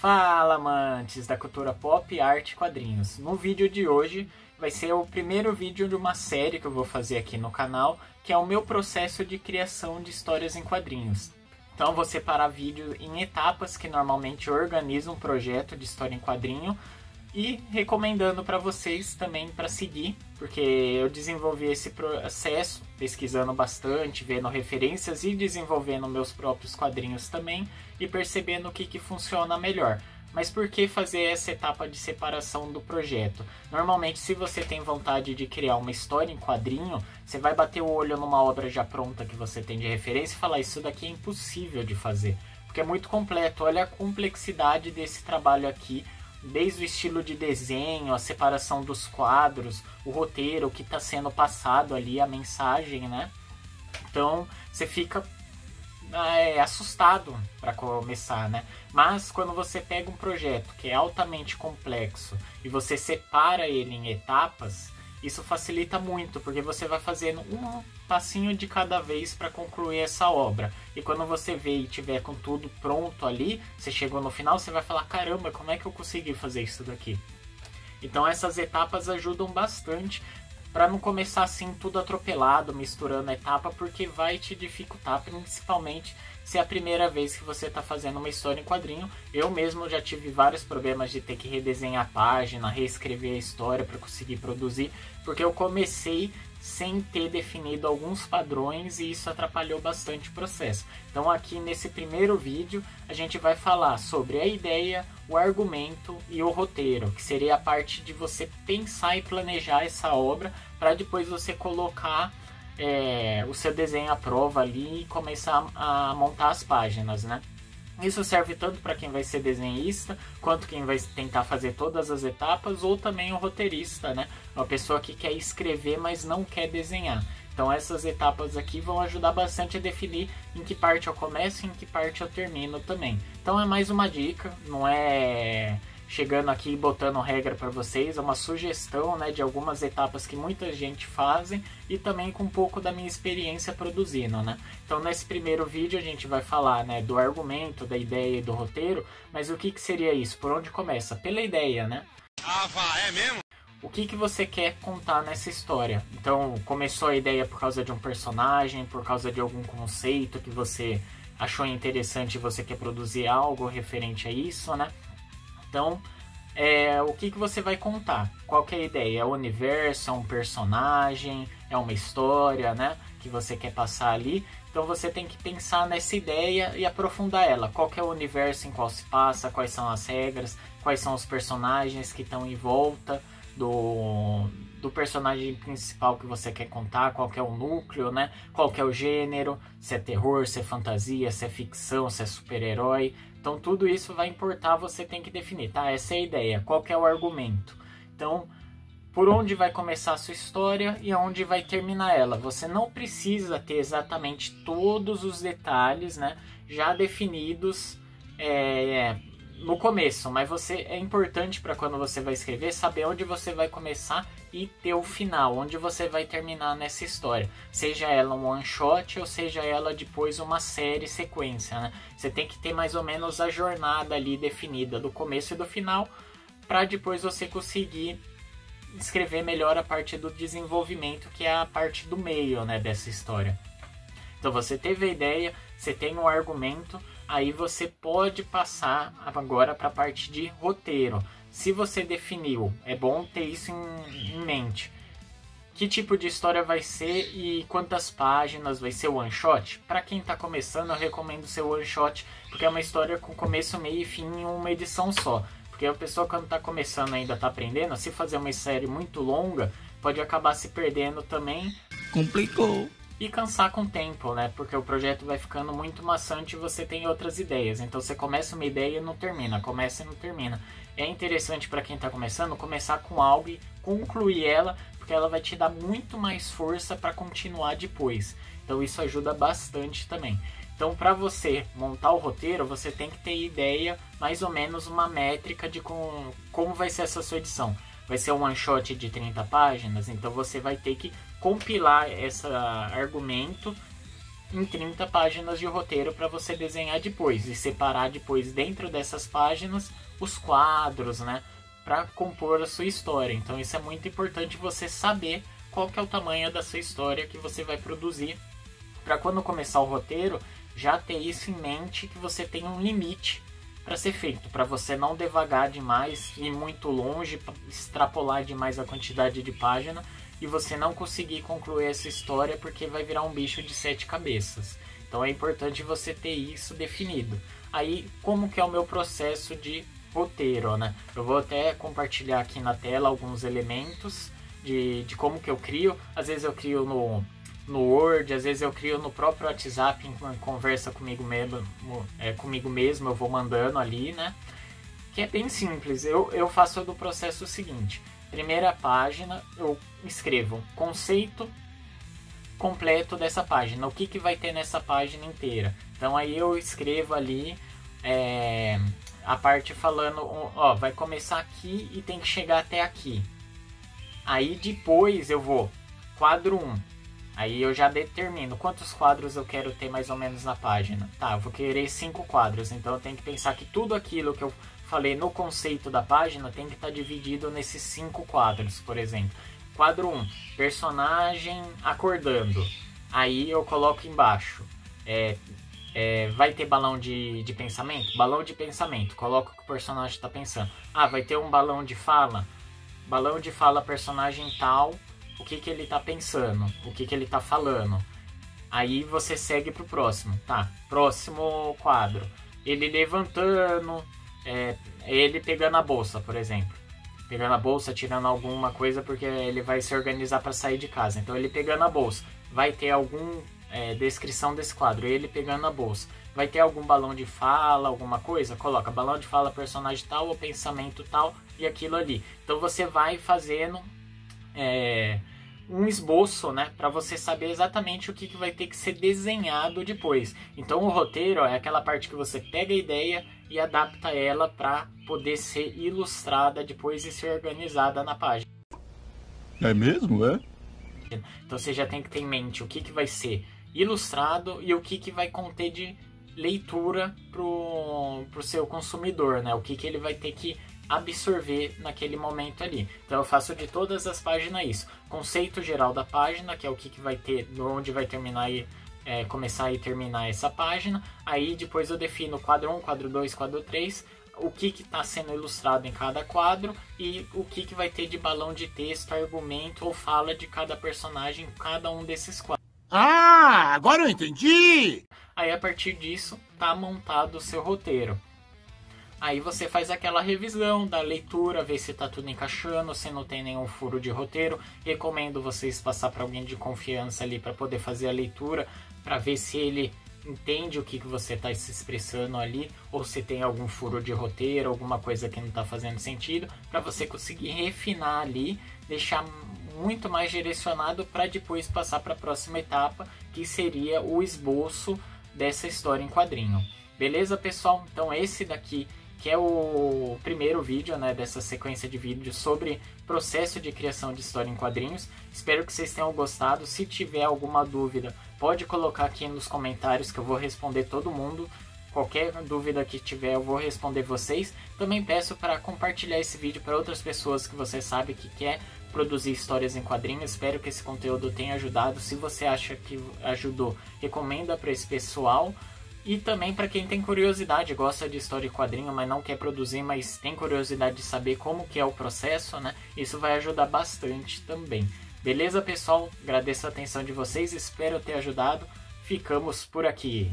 Fala, amantes da cultura pop, arte e quadrinhos. No vídeo de hoje vai ser o primeiro vídeo de uma série que eu vou fazer aqui no canal, que é o meu processo de criação de histórias em quadrinhos. Então eu vou separar vídeo em etapas que normalmente eu organizo um projeto de história em quadrinho e recomendando para vocês também para seguir, porque eu desenvolvi esse processo pesquisando bastante, vendo referências e desenvolvendo meus próprios quadrinhos também e percebendo o que funciona melhor. Mas por que fazer essa etapa de separação do projeto? Normalmente, se você tem vontade de criar uma história em quadrinho, você vai bater o olho numa obra já pronta que você tem de referência e falar: isso daqui é impossível de fazer, porque é muito completo. Olha a complexidade desse trabalho aqui, desde o estilo de desenho, a separação dos quadros, o roteiro, o que está sendo passado ali, a mensagem, né? Então você fica assustado para começar, né? Mas quando você pega um projeto que é altamente complexo e você separa ele em etapas, isso facilita muito, porque você vai fazendo um passinho de cada vez para concluir essa obra. E quando você vê e tiver com tudo pronto ali, você chegou no final, você vai falar: caramba, como é que eu consegui fazer isso daqui? Então essas etapas ajudam bastante para não começar assim tudo atropelado, misturando a etapa, porque vai te dificultar, principalmente se é a primeira vez que você está fazendo uma história em quadrinho. Eu mesmo já tive vários problemas de ter que redesenhar a página, reescrever a história para conseguir produzir, porque eu comecei sem ter definido alguns padrões e isso atrapalhou bastante o processo. Então aqui nesse primeiro vídeo a gente vai falar sobre a ideia, o argumento e o roteiro, que seria a parte de você pensar e planejar essa obra para depois você colocar o seu desenho à prova ali e começar a montar as páginas, né? Isso serve tanto para quem vai ser desenhista, quanto quem vai tentar fazer todas as etapas, ou também o roteirista, né? Uma pessoa que quer escrever, mas não quer desenhar. Então essas etapas aqui vão ajudar bastante a definir em que parte eu começo e em que parte eu termino também. Então é mais uma dica, não é chegando aqui e botando regra para vocês, é uma sugestão, né, de algumas etapas que muita gente fazem e também com um pouco da minha experiência produzindo, né? Então nesse primeiro vídeo a gente vai falar, né, do argumento, da ideia e do roteiro, mas o que seria isso? Por onde começa? Pela ideia, né? Ah, vá, é mesmo? O que você quer contar nessa história? Então começou a ideia por causa de um personagem, por causa de algum conceito que você achou interessante e você quer produzir algo referente a isso, né? Então, o que você vai contar? Qual que é a ideia? É o universo? É um personagem? É uma história, né? Que você quer passar ali? Então você tem que pensar nessa ideia e aprofundar ela. Qual que é o universo em qual se passa? Quais são as regras? Quais são os personagens que estão em volta do personagem principal que você quer contar? Qual que é o núcleo, né? Qual que é o gênero? Se é terror, se é fantasia, se é ficção, se é super-herói. Então tudo isso vai importar, você tem que definir, tá? Essa é a ideia, qual que é o argumento. Então, por onde vai começar a sua história e aonde vai terminar ela. Você não precisa ter exatamente todos os detalhes, né, já definidos no começo, mas é importante para quando você vai escrever saber onde você vai começar e ter o final, onde você vai terminar nessa história, seja ela um one shot ou seja ela depois uma série sequência, né? Você tem que ter mais ou menos a jornada ali definida do começo e do final para depois você conseguir escrever melhor a parte do desenvolvimento, que é a parte do meio, né, dessa história. Então você teve a ideia, você tem um argumento, aí você pode passar agora para a parte de roteiro. Se você definiu, é bom ter isso em mente. Que tipo de história vai ser e quantas páginas vai ser o one shot? Para quem está começando, eu recomendo ser one shot, porque é uma história com começo, meio e fim em uma edição só. Porque a pessoa, quando está começando, ainda está aprendendo, se fazer uma série muito longa, pode acabar se perdendo também. Complicou. E cansar com o tempo, né? Porque o projeto vai ficando muito maçante e você tem outras ideias. Então você começa uma ideia e não termina, começa e não termina. É interessante para quem está começando, começar com algo e concluir ela, porque ela vai te dar muito mais força para continuar depois. Então isso ajuda bastante também. Então para você montar o roteiro, você tem que ter ideia, mais ou menos uma métrica de como vai ser essa sua edição. Vai ser um one shot de 30 páginas, então você vai ter que compilar esse argumento em 30 páginas de roteiro para você desenhar depois e separar depois dentro dessas páginas os quadros, né, para compor a sua história. Então isso é muito importante você saber qual que é o tamanho da sua história que você vai produzir, para quando começar o roteiro já ter isso em mente, que você tem um limite para ser feito, para você não devagar demais, ir muito longe, extrapolar demais a quantidade de página e você não conseguir concluir essa história porque vai virar um bicho de 7 cabeças. Então é importante você ter isso definido. Aí, como que é o meu processo de roteiro, né? Eu vou até compartilhar aqui na tela alguns elementos de como que eu crio. Às vezes eu crio no Word, às vezes eu crio no próprio WhatsApp, em conversa comigo mesmo, eu vou mandando ali, né? Que é bem simples. Eu faço do processo o seguinte: primeira página, eu escrevo conceito completo dessa página, o que vai ter nessa página inteira. Então aí eu escrevo ali a parte falando, ó, vai começar aqui e tem que chegar até aqui. Aí depois eu vou, quadro 1. Aí eu já determino quantos quadros eu quero ter mais ou menos na página. Tá, eu vou querer 5 quadros, então eu tenho que pensar que tudo aquilo que eu falei no conceito da página tem que estar dividido nesses 5 quadros, por exemplo. Quadro 1, personagem acordando. Aí eu coloco embaixo, vai ter balão de pensamento? Balão de pensamento, coloco o que o personagem está pensando. Ah, vai ter um balão de fala? Balão de fala, personagem tal, o que ele está pensando, o que ele está falando. Aí você segue pro próximo, tá? Próximo quadro, ele levantando, ele pegando a bolsa, por exemplo. Pegando a bolsa, tirando alguma coisa porque ele vai se organizar para sair de casa. Então ele pegando a bolsa, vai ter algum descrição desse quadro, ele pegando a bolsa. Vai ter algum balão de fala, alguma coisa? Coloca balão de fala, personagem tal, ou pensamento tal, e aquilo ali. Então você vai fazendo um esboço, né, para você saber exatamente o que vai ter que ser desenhado depois. Então o roteiro é aquela parte que você pega a ideia e adapta ela para poder ser ilustrada depois e ser organizada na página. É mesmo, é? Então você já tem que ter em mente o que vai ser ilustrado e o que vai conter de leitura pro seu consumidor, né? O que ele vai ter que absorver naquele momento ali. Então eu faço de todas as páginas isso. Conceito geral da página, que é o que vai ter, onde vai terminar e começar e terminar essa página. Aí depois eu defino quadro 1, quadro 2, quadro 3, o que está sendo ilustrado em cada quadro e o que vai ter de balão de texto, argumento ou fala de cada personagem em cada um desses quadros. Ah, agora eu entendi! Aí a partir disso tá montado o seu roteiro. Aí você faz aquela revisão da leitura, ver se tá tudo encaixando, se não tem nenhum furo de roteiro. Recomendo vocês passar para alguém de confiança ali para poder fazer a leitura, para ver se ele entende o que você está se expressando ali, ou se tem algum furo de roteiro, alguma coisa que não está fazendo sentido, para você conseguir refinar ali, deixar muito mais direcionado para depois passar para a próxima etapa, que seria o esboço dessa história em quadrinho. Beleza, pessoal? Então esse daqui que é o primeiro vídeo, né, dessa sequência de vídeos sobre processo de criação de história em quadrinhos. Espero que vocês tenham gostado. Se tiver alguma dúvida, pode colocar aqui nos comentários que eu vou responder todo mundo. Qualquer dúvida que tiver, eu vou responder vocês. Também peço para compartilhar esse vídeo para outras pessoas que você sabe que quer produzir histórias em quadrinhos. Espero que esse conteúdo tenha ajudado. Se você acha que ajudou, recomenda para esse pessoal. E também para quem tem curiosidade, gosta de história em quadrinho, mas não quer produzir, mas tem curiosidade de saber como que é o processo, né? Isso vai ajudar bastante também. Beleza, pessoal? Agradeço a atenção de vocês, espero ter ajudado. Ficamos por aqui.